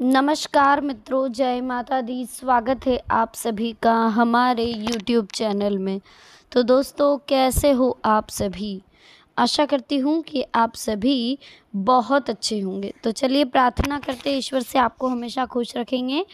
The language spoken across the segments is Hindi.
नमस्कार मित्रों, जय माता दी। स्वागत है आप सभी का हमारे YouTube चैनल में। तो दोस्तों, कैसे हो आप सभी? आशा करती हूँ कि आप सभी बहुत अच्छे होंगे। तो चलिए प्रार्थना करते हैं, ईश्वर से आपको हमेशा खुश रखेंगे।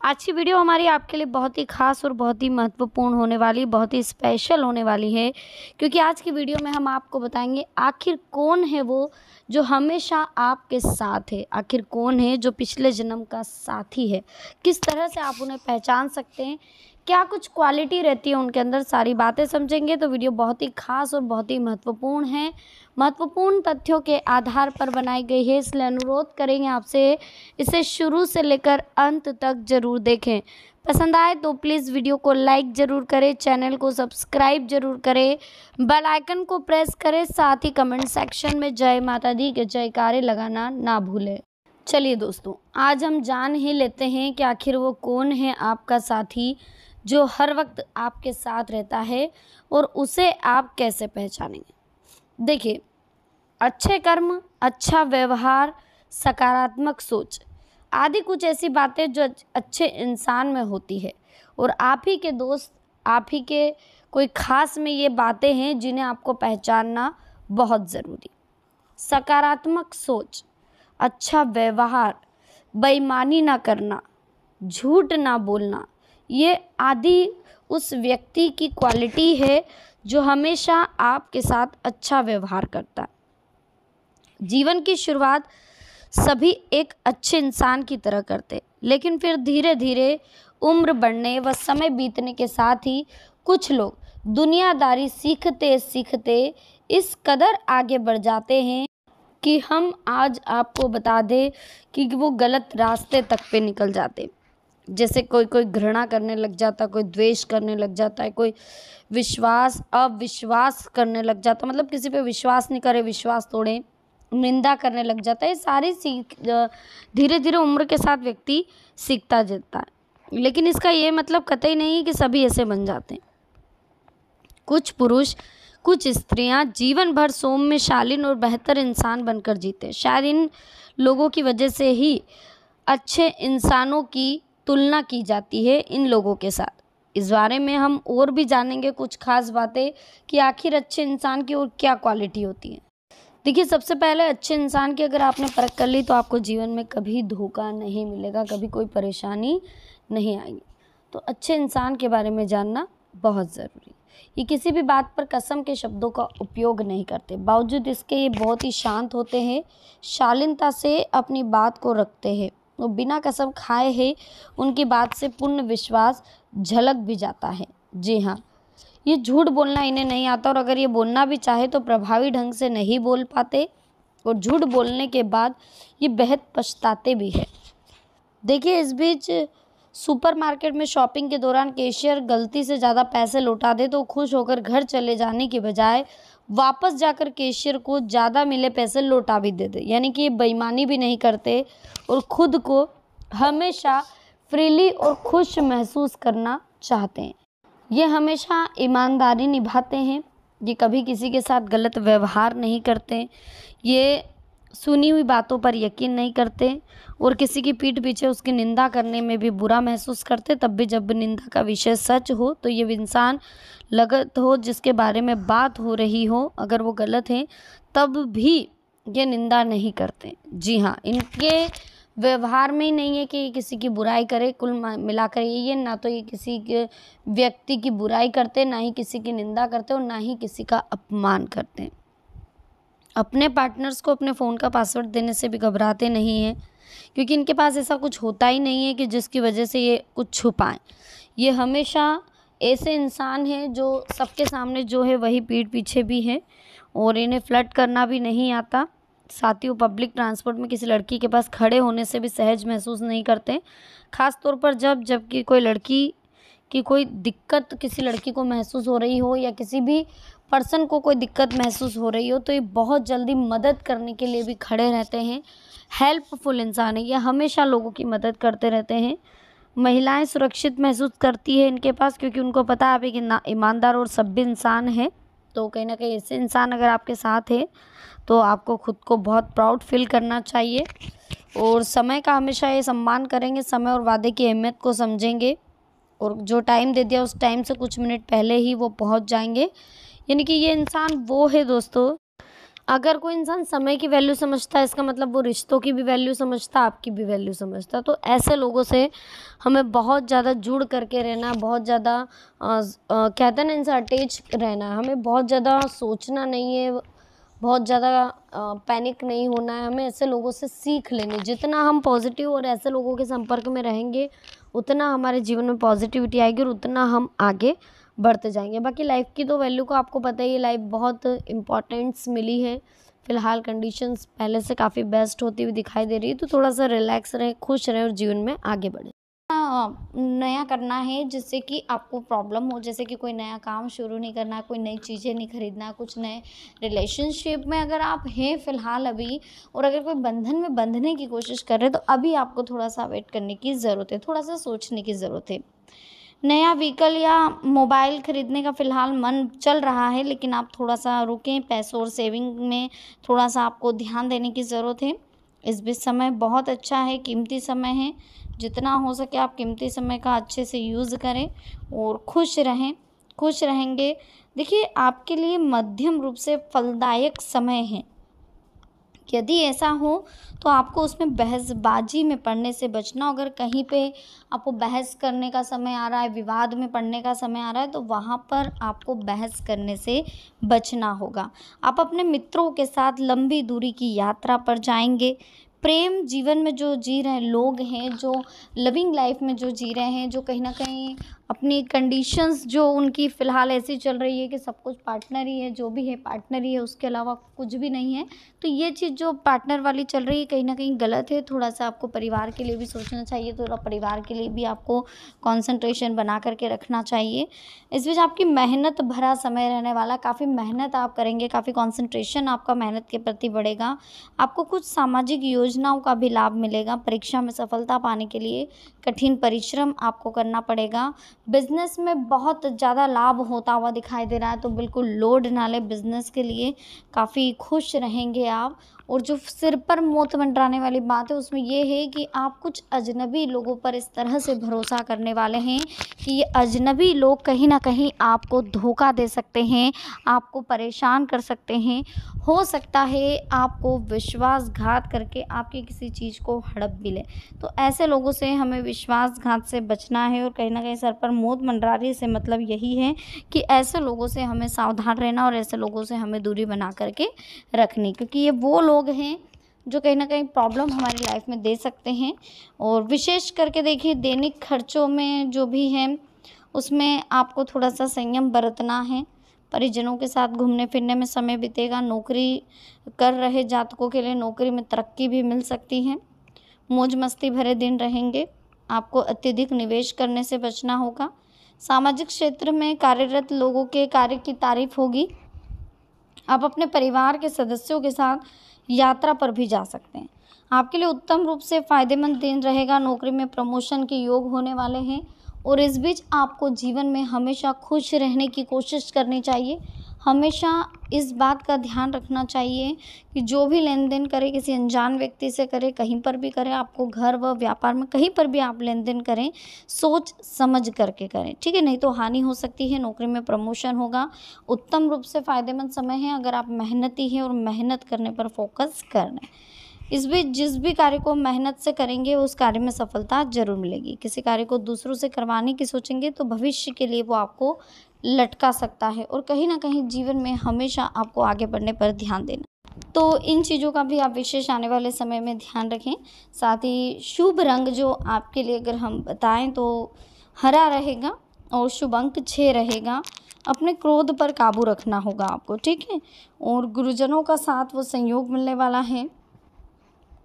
आज की वीडियो हमारी आपके लिए बहुत ही खास और बहुत ही महत्वपूर्ण होने वाली, बहुत ही स्पेशल होने वाली है, क्योंकि आज की वीडियो में हम आपको बताएंगे आखिर कौन है वो जो हमेशा आपके साथ है। आखिर कौन है जो पिछले जन्म का साथी है, किस तरह से आप उन्हें पहचान सकते हैं, क्या कुछ क्वालिटी रहती है उनके अंदर, सारी बातें समझेंगे। तो वीडियो बहुत ही खास और बहुत ही महत्वपूर्ण है, महत्वपूर्ण तथ्यों के आधार पर बनाई गई है, इसलिए अनुरोध करेंगे आपसे इसे शुरू से लेकर अंत तक जरूर देखें। पसंद आए तो प्लीज़ वीडियो को लाइक ज़रूर करें, चैनल को सब्सक्राइब जरूर करें, बेल आइकन को प्रेस करें, साथ ही कमेंट सेक्शन में जय माता दी के जयकारे लगाना ना भूलें। चलिए दोस्तों, आज हम जान ही लेते हैं कि आखिर वो कौन है आपका साथी जो हर वक्त आपके साथ रहता है और उसे आप कैसे पहचानेंगे। देखिए, अच्छे कर्म, अच्छा व्यवहार, सकारात्मक सोच आदि कुछ ऐसी बातें जो अच्छे इंसान में होती है, और आप ही के दोस्त, आप ही के कोई खास में ये बातें हैं जिन्हें आपको पहचानना बहुत ज़रूरी। सकारात्मक सोच, अच्छा व्यवहार, बेईमानी ना करना, झूठ ना बोलना, ये आदि उस व्यक्ति की क्वालिटी है जो हमेशा आपके साथ अच्छा व्यवहार करता है। जीवन की शुरुआत सभी एक अच्छे इंसान की तरह करते, लेकिन फिर धीरे धीरे उम्र बढ़ने व समय बीतने के साथ ही कुछ लोग दुनियादारी सीखते सीखते इस कदर आगे बढ़ जाते हैं कि हम आज आपको बता दें कि वो गलत रास्ते तक पे निकल जाते। जैसे कोई कोई घृणा करने लग जाता, कोई द्वेष करने लग जाता है, कोई अविश्वास करने लग जाता, मतलब किसी पे विश्वास नहीं करे, विश्वास तोड़े, निंदा करने लग जाता है। सारी धीरे धीरे उम्र के साथ व्यक्ति सीखता जाता है, लेकिन इसका ये मतलब कतई नहीं कि सभी ऐसे बन जाते हैं। कुछ पुरुष, कुछ स्त्रियां जीवन भर सौम्य, शालीन और बेहतर इंसान बनकर जीते हैं। शायद इन लोगों की वजह से ही अच्छे इंसानों की तुलना की जाती है इन लोगों के साथ। इस बारे में हम और भी जानेंगे कुछ खास बातें कि आखिर अच्छे इंसान की और क्या क्वालिटी होती है। देखिए, सबसे पहले अच्छे इंसान की अगर आपने परख कर ली तो आपको जीवन में कभी धोखा नहीं मिलेगा, कभी कोई परेशानी नहीं आएगी। तो अच्छे इंसान के बारे में जानना बहुत ज़रूरी। ये किसी भी बात पर कसम के शब्दों का उपयोग नहीं करते, बावजूद इसके ये बहुत ही शांत होते हैं, शालीनता से अपनी बात को रखते हैं। वो बिना कसम खाए हैं, उनकी बात से पूर्ण विश्वास झलक भी जाता है। जी हाँ, ये झूठ बोलना इन्हें नहीं आता, और अगर ये बोलना भी चाहे तो प्रभावी ढंग से नहीं बोल पाते, और झूठ बोलने के बाद ये बेहद पछताते भी हैं। देखिए, इस बीच सुपरमार्केट में शॉपिंग के दौरान कैशियर गलती से ज़्यादा पैसे लौटा दे तो खुश होकर घर चले जाने की बजाय वापस जाकर कैशियर को ज़्यादा मिले पैसे लौटा भी दे दे, यानी कि ये बेईमानी भी नहीं करते और खुद को हमेशा फ्रीली और खुश महसूस करना चाहते हैं। ये हमेशा ईमानदारी निभाते हैं, ये कभी किसी के साथ गलत व्यवहार नहीं करते, ये सुनी हुई बातों पर यकीन नहीं करते, और किसी की पीठ पीछे उसकी निंदा करने में भी बुरा महसूस करते। तब भी जब निंदा का विषय सच हो तो ये इंसान लगत हो जिसके बारे में बात हो रही हो, अगर वो गलत है तब भी ये निंदा नहीं करते। जी हाँ, इनके व्यवहार में ही नहीं है कि ये किसी की बुराई करे। कुल मिलाकर ये ना तो ये किसी के व्यक्ति की बुराई करते, ना ही किसी की निंदा करते, और ना ही किसी का अपमान करते। अपने पार्टनर्स को अपने फ़ोन का पासवर्ड देने से भी घबराते नहीं हैं, क्योंकि इनके पास ऐसा कुछ होता ही नहीं है कि जिसकी वजह से ये कुछ छुपाएं। ये हमेशा ऐसे इंसान हैं जो सबके सामने जो है वही पीठ पीछे भी है, और इन्हें फ्लर्ट करना भी नहीं आता। साथ ही वो पब्लिक ट्रांसपोर्ट में किसी लड़की के पास खड़े होने से भी सहज महसूस नहीं करते, ख़ास तौर पर जबकि कोई लड़की की कोई दिक्कत किसी लड़की को महसूस हो रही हो, या किसी भी पर्सन को कोई दिक्कत महसूस हो रही हो, तो ये बहुत जल्दी मदद करने के लिए भी खड़े रहते हैं। हेल्पफुल इंसान है, ये हमेशा लोगों की मदद करते रहते हैं। महिलाएं सुरक्षित महसूस करती है इनके पास, क्योंकि उनको पता है आप एक ईमानदार और सभ्य इंसान है। तो कहीं ना कहीं ऐसे इंसान अगर आपके साथ है तो आपको खुद को बहुत प्राउड फील करना चाहिए। और समय का हमेशा ये सम्मान करेंगे, समय और वादे की अहमियत को समझेंगे और जो टाइम दे दिया उस टाइम से कुछ मिनट पहले ही वो पहुंच जाएंगे। यानी कि ये इंसान वो है दोस्तों, अगर कोई इंसान समय की वैल्यू समझता है इसका मतलब वो रिश्तों की भी वैल्यू समझता है, आपकी भी वैल्यू समझता है। तो ऐसे लोगों से हमें बहुत ज़्यादा जुड़ करके रहना, बहुत ज़्यादा कहते हैं ना इनसे अटैच रहना है। हमें बहुत ज़्यादा सोचना नहीं है, बहुत ज़्यादा पैनिक नहीं होना है। हमें ऐसे लोगों से सीख लेनी, जितना हम पॉजिटिव और ऐसे लोगों के संपर्क में रहेंगे उतना हमारे जीवन में पॉजिटिविटी आएगी और उतना हम आगे बढ़ते जाएंगे। बाकी लाइफ की तो वैल्यू को आपको पता ही है, लाइफ बहुत इम्पोर्टेंस मिली है। फ़िलहाल कंडीशंस पहले से काफ़ी बेस्ट होती हुई दिखाई दे रही है, तो थोड़ा सा रिलैक्स रहें, खुश रहें और जीवन में आगे बढ़ें। नया करना है जिससे कि आपको प्रॉब्लम हो, जैसे कि कोई नया काम शुरू नहीं करना, कोई नई चीज़ें नहीं खरीदना, कुछ नए रिलेशनशिप में अगर आप हैं फ़िलहाल अभी और अगर कोई बंधन में बंधने की कोशिश कर रहे हैं तो अभी आपको थोड़ा सा वेट करने की ज़रूरत है, थोड़ा सा सोचने की ज़रूरत है। नया व्हीकल या मोबाइल खरीदने का फ़िलहाल मन चल रहा है, लेकिन आप थोड़ा सा रुकें, पैसों और सेविंग में थोड़ा सा आपको ध्यान देने की ज़रूरत है। इस बीच समय बहुत अच्छा है, कीमती समय है, जितना हो सके आप कीमती समय का अच्छे से यूज़ करें और खुश रहें, खुश रहेंगे। देखिए आपके लिए मध्यम रूप से फलदायक समय है। यदि ऐसा हो तो आपको उसमें बहसबाजी में पड़ने से बचना। अगर कहीं पे आपको बहस करने का समय आ रहा है, विवाद में पड़ने का समय आ रहा है, तो वहाँ पर आपको बहस करने से बचना होगा। आप अपने मित्रों के साथ लंबी दूरी की यात्रा पर जाएंगे। प्रेम जीवन में जो जी रहे लोग हैं, जो लविंग लाइफ में जो जी रहे हैं, जो कहीं ना कहीं अपनी कंडीशंस जो उनकी फ़िलहाल ऐसी चल रही है कि सब कुछ पार्टनर ही है, जो भी है पार्टनर ही है, उसके अलावा कुछ भी नहीं है। तो ये चीज़ जो पार्टनर वाली चल रही है कहीं ना कहीं गलत है। थोड़ा सा आपको परिवार के लिए भी सोचना चाहिए, थोड़ा परिवार के लिए भी आपको कंसंट्रेशन बना करके रखना चाहिए। इस बीच आपकी मेहनत भरा समय रहने वाला, काफ़ी मेहनत आप करेंगे, काफ़ी कंसंट्रेशन आपका मेहनत के प्रति बढ़ेगा। आपको कुछ सामाजिक योजनाओं का भी लाभ मिलेगा। परीक्षा में सफलता पाने के लिए कठिन परिश्रम आपको करना पड़ेगा। बिजनेस में बहुत ज़्यादा लाभ होता हुआ दिखाई दे रहा है, तो बिल्कुल लोड ना लें बिजनेस के लिए, काफ़ी खुश रहेंगे आप। और जो सिर पर मोत मंडराने वाली बात है उसमें ये है कि आप कुछ अजनबी लोगों पर इस तरह से भरोसा करने वाले हैं कि ये अजनबी लोग कहीं ना कहीं आपको धोखा दे सकते हैं, आपको परेशान कर सकते हैं। हो सकता है आपको विश्वासघात करके आपकी किसी चीज़ को हड़प भी ले। तो ऐसे लोगों से हमें विश्वासघात से बचना है और कहीं ना कहीं सर पर मोत मंडराने से मतलब यही है कि ऐसे लोगों से हमें सावधान रहना और ऐसे लोगों से हमें दूरी बना करके रखनी, क्योंकि ये वो लोग हैं जो कहीं ना कहीं प्रॉब्लम हमारी लाइफ में दे सकते हैं। और विशेष करके देखिए दैनिक खर्चों में जो भी है उसमें आपको थोड़ा सा संयम बरतना है। परिजनों के साथ घूमने फिरने में समय बीतेगा। नौकरी कर रहे जातकों के लिए नौकरी में तरक्की भी मिल सकती है। मौज मस्ती भरे दिन रहेंगे। आपको अत्यधिक निवेश करने से बचना होगा। सामाजिक क्षेत्र में कार्यरत लोगों के कार्य की तारीफ होगी। आप अपने परिवार के सदस्यों के साथ यात्रा पर भी जा सकते हैं। आपके लिए उत्तम रूप से फ़ायदेमंद दिन रहेगा। नौकरी में प्रमोशन के योग होने वाले हैं और इस बीच आपको जीवन में हमेशा खुश रहने की कोशिश करनी चाहिए। हमेशा इस बात का ध्यान रखना चाहिए कि जो भी लेन देन करें किसी अनजान व्यक्ति से करें, कहीं पर भी करें, आपको घर व व्यापार में कहीं पर भी आप लेन देन करें, सोच समझ करके करें, ठीक है, नहीं तो हानि हो सकती है। नौकरी में प्रमोशन होगा। उत्तम रूप से फ़ायदेमंद समय है अगर आप मेहनती हैं और मेहनत करने पर फोकस कर रहे हैं। इस बीच जिस भी कार्य को मेहनत से करेंगे उस कार्य में सफलता जरूर मिलेगी। किसी कार्य को दूसरों से करवाने की सोचेंगे तो भविष्य के लिए वो आपको लटका सकता है और कहीं ना कहीं जीवन में हमेशा आपको आगे बढ़ने पर ध्यान देना। तो इन चीज़ों का भी आप विशेष आने वाले समय में ध्यान रखें। साथ ही शुभ रंग जो आपके लिए अगर हम बताएं तो हरा रहेगा और शुभ अंक 6 रहेगा। अपने क्रोध पर काबू रखना होगा आपको, ठीक है। और गुरुजनों का साथ वो संयोग मिलने वाला है।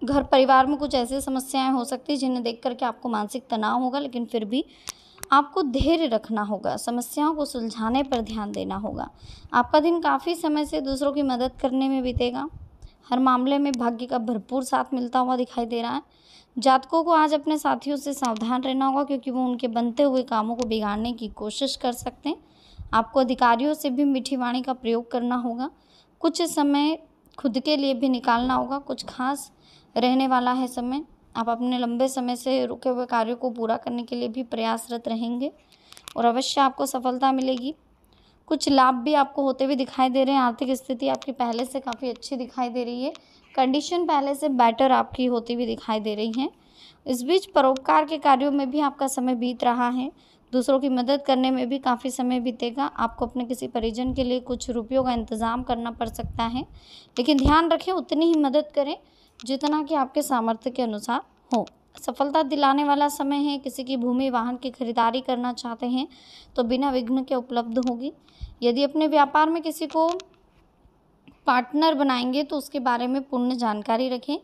घर परिवार में कुछ ऐसी समस्याएं हो सकती हैं जिन्हें देख करके आपको मानसिक तनाव होगा, लेकिन फिर भी आपको धैर्य रखना होगा। समस्याओं को सुलझाने पर ध्यान देना होगा। आपका दिन काफ़ी समय से दूसरों की मदद करने में बीतेगा। हर मामले में भाग्य का भरपूर साथ मिलता हुआ दिखाई दे रहा है। जातकों को आज अपने साथियों से सावधान रहना होगा क्योंकि वो उनके बनते हुए कामों को बिगाड़ने की कोशिश कर सकते हैं। आपको अधिकारियों से भी मीठी वाणी का प्रयोग करना होगा। कुछ समय खुद के लिए भी निकालना होगा। कुछ खास रहने वाला है समय। आप अपने लंबे समय से रुके हुए कार्यों को पूरा करने के लिए भी प्रयासरत रहेंगे और अवश्य आपको सफलता मिलेगी। कुछ लाभ भी आपको होते हुए दिखाई दे रहे हैं। आर्थिक स्थिति आपकी पहले से काफ़ी अच्छी दिखाई दे रही है। कंडीशन पहले से बेटर आपकी होती हुई दिखाई दे रही है। इस बीच परोपकार के कार्यों में भी आपका समय बीत रहा है। दूसरों की मदद करने में भी काफ़ी समय बीतेगा। आपको अपने किसी परिजन के लिए कुछ रुपयों का इंतज़ाम करना पड़ सकता है, लेकिन ध्यान रखें उतनी ही मदद करें जितना कि आपके सामर्थ्य के अनुसार हो। सफलता दिलाने वाला समय है। किसी की भूमि वाहन की खरीदारी करना चाहते हैं तो बिना विघ्न के उपलब्ध होगी। यदि अपने व्यापार में किसी को पार्टनर बनाएंगे तो उसके बारे में पूर्ण जानकारी रखें।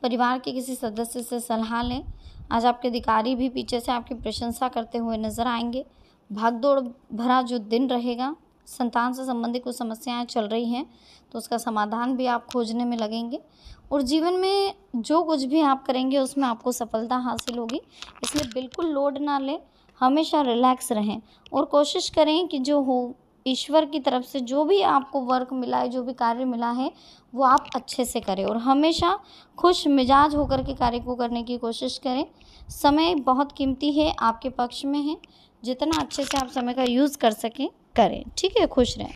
परिवार के किसी सदस्य से सलाह लें। आज आपके अधिकारी भी पीछे से आपकी प्रशंसा करते हुए नजर आएंगे। भागदौड़ भरा जो दिन रहेगा, संतान से संबंधित कुछ समस्याएं चल रही हैं तो उसका समाधान भी आप खोजने में लगेंगे और जीवन में जो कुछ भी आप करेंगे उसमें आपको सफलता हासिल होगी। इसलिए बिल्कुल लोड ना लें, हमेशा रिलैक्स रहें और कोशिश करें कि जो हो ईश्वर की तरफ से जो भी आपको वर्क मिला है, जो भी कार्य मिला है वो आप अच्छे से करें और हमेशा खुश मिजाज होकर के कार्य को करने की कोशिश करें। समय बहुत कीमती है, आपके पक्ष में है। जितना अच्छे से आप समय का यूज़ कर सकें करें। ठीक है, खुश रहें।